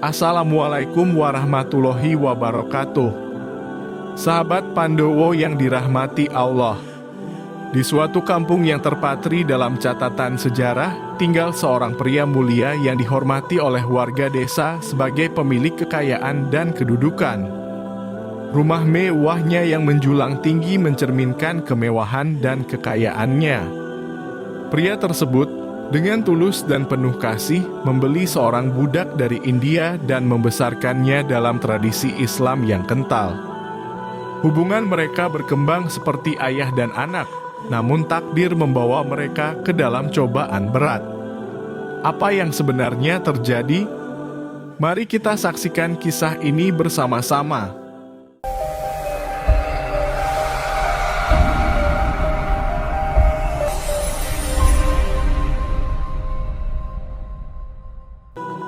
Assalamualaikum warahmatullahi wabarakatuh. Sahabat Pandowo yang dirahmati Allah. Di suatu kampung yang terpatri dalam catatan sejarah, tinggal seorang pria mulia yang dihormati oleh warga desa sebagai pemilik kekayaan dan kedudukan. Rumah mewahnya yang menjulang tinggi mencerminkan kemewahan dan kekayaannya. Pria tersebut dengan tulus dan penuh kasih membeli seorang budak dari India dan membesarkannya dalam tradisi Islam yang kental. Hubungan mereka berkembang seperti ayah dan anak, namun takdir membawa mereka ke dalam cobaan berat. Apa yang sebenarnya terjadi? Mari kita saksikan kisah ini bersama-sama.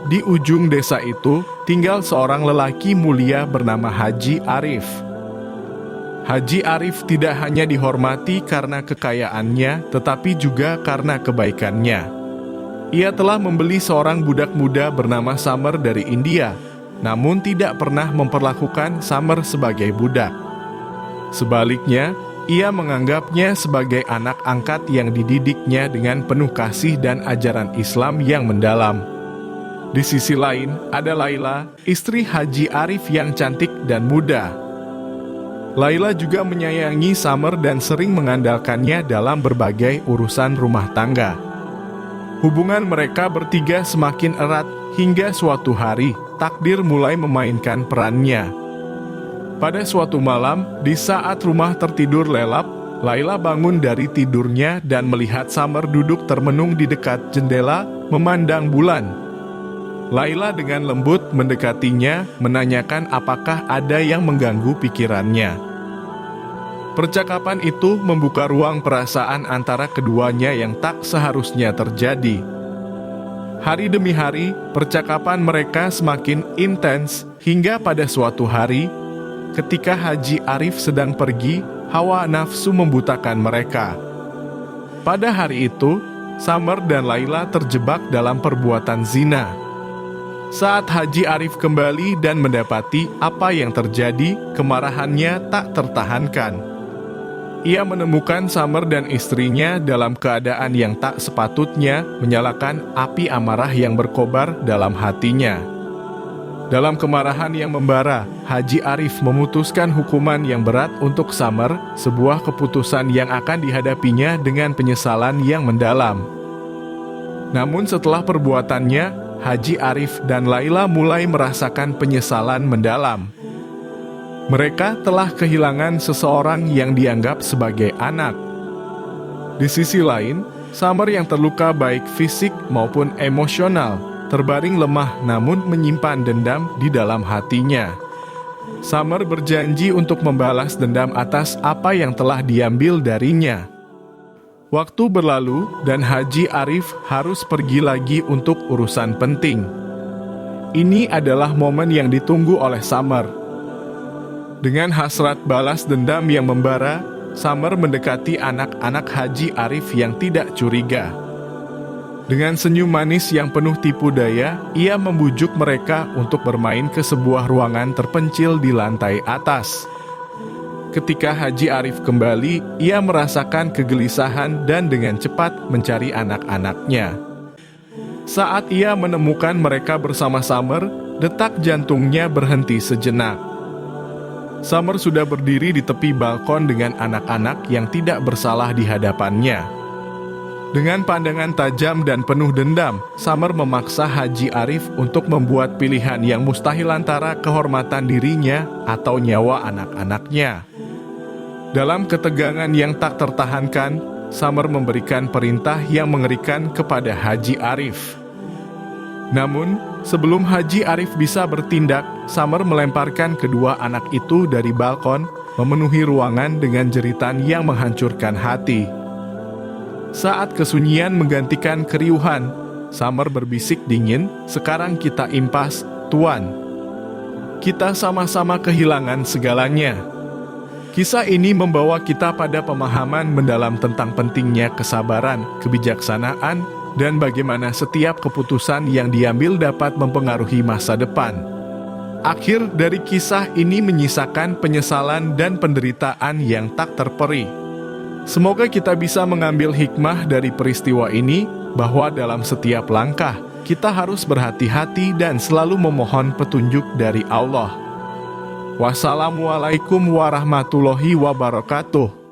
Di ujung desa itu, tinggal seorang lelaki mulia bernama Haji Arif. Haji Arif tidak hanya dihormati karena kekayaannya, tetapi juga karena kebaikannya. Ia telah membeli seorang budak muda bernama Samer dari India, namun tidak pernah memperlakukan Samer sebagai budak. Sebaliknya, ia menganggapnya sebagai anak angkat yang dididiknya dengan penuh kasih dan ajaran Islam yang mendalam. Di sisi lain, ada Laila, istri Haji Arif yang cantik dan muda. Laila juga menyayangi Samer dan sering mengandalkannya dalam berbagai urusan rumah tangga. Hubungan mereka bertiga semakin erat hingga suatu hari, takdir mulai memainkan perannya. Pada suatu malam, di saat rumah tertidur lelap, Laila bangun dari tidurnya dan melihat Samer duduk termenung di dekat jendela, memandang bulan. Laila dengan lembut mendekatinya, menanyakan apakah ada yang mengganggu pikirannya. Percakapan itu membuka ruang perasaan antara keduanya yang tak seharusnya terjadi. Hari demi hari, percakapan mereka semakin intens hingga pada suatu hari, ketika Haji Arif sedang pergi, hawa nafsu membutakan mereka. Pada hari itu, Samer dan Laila terjebak dalam perbuatan zina. Saat Haji Arif kembali dan mendapati apa yang terjadi, kemarahannya tak tertahankan. Ia menemukan Samer dan istrinya dalam keadaan yang tak sepatutnya, menyalakan api amarah yang berkobar dalam hatinya. Dalam kemarahan yang membara, Haji Arif memutuskan hukuman yang berat untuk Samer, sebuah keputusan yang akan dihadapinya dengan penyesalan yang mendalam. Namun setelah perbuatannya, Haji Arif dan Laila mulai merasakan penyesalan mendalam. Mereka telah kehilangan seseorang yang dianggap sebagai anak. Di sisi lain, Samer yang terluka baik fisik maupun emosional, terbaring lemah namun menyimpan dendam di dalam hatinya. Samer berjanji untuk membalas dendam atas apa yang telah diambil darinya. Waktu berlalu dan Haji Arif harus pergi lagi untuk urusan penting. Ini adalah momen yang ditunggu oleh Samer. Dengan hasrat balas dendam yang membara, Samer mendekati anak-anak Haji Arif yang tidak curiga. Dengan senyum manis yang penuh tipu daya, ia membujuk mereka untuk bermain ke sebuah ruangan terpencil di lantai atas. Ketika Haji Arif kembali, ia merasakan kegelisahan dan dengan cepat mencari anak-anaknya. Saat ia menemukan mereka bersama Samer, detak jantungnya berhenti sejenak. Samer sudah berdiri di tepi balkon dengan anak-anak yang tidak bersalah di hadapannya. Dengan pandangan tajam dan penuh dendam, Samer memaksa Haji Arif untuk membuat pilihan yang mustahil antara kehormatan dirinya atau nyawa anak-anaknya. Dalam ketegangan yang tak tertahankan, Samer memberikan perintah yang mengerikan kepada Haji Arif. Namun, sebelum Haji Arif bisa bertindak, Samer melemparkan kedua anak itu dari balkon, memenuhi ruangan dengan jeritan yang menghancurkan hati. Saat kesunyian menggantikan keriuhan, Samer berbisik dingin, "Sekarang kita impas, Tuan. Kita sama-sama kehilangan segalanya." Kisah ini membawa kita pada pemahaman mendalam tentang pentingnya kesabaran, kebijaksanaan, dan bagaimana setiap keputusan yang diambil dapat mempengaruhi masa depan. Akhir dari kisah ini menyisakan penyesalan dan penderitaan yang tak terperi. Semoga kita bisa mengambil hikmah dari peristiwa ini, bahwa dalam setiap langkah, kita harus berhati-hati dan selalu memohon petunjuk dari Allah. Wassalamualaikum warahmatullahi wabarakatuh.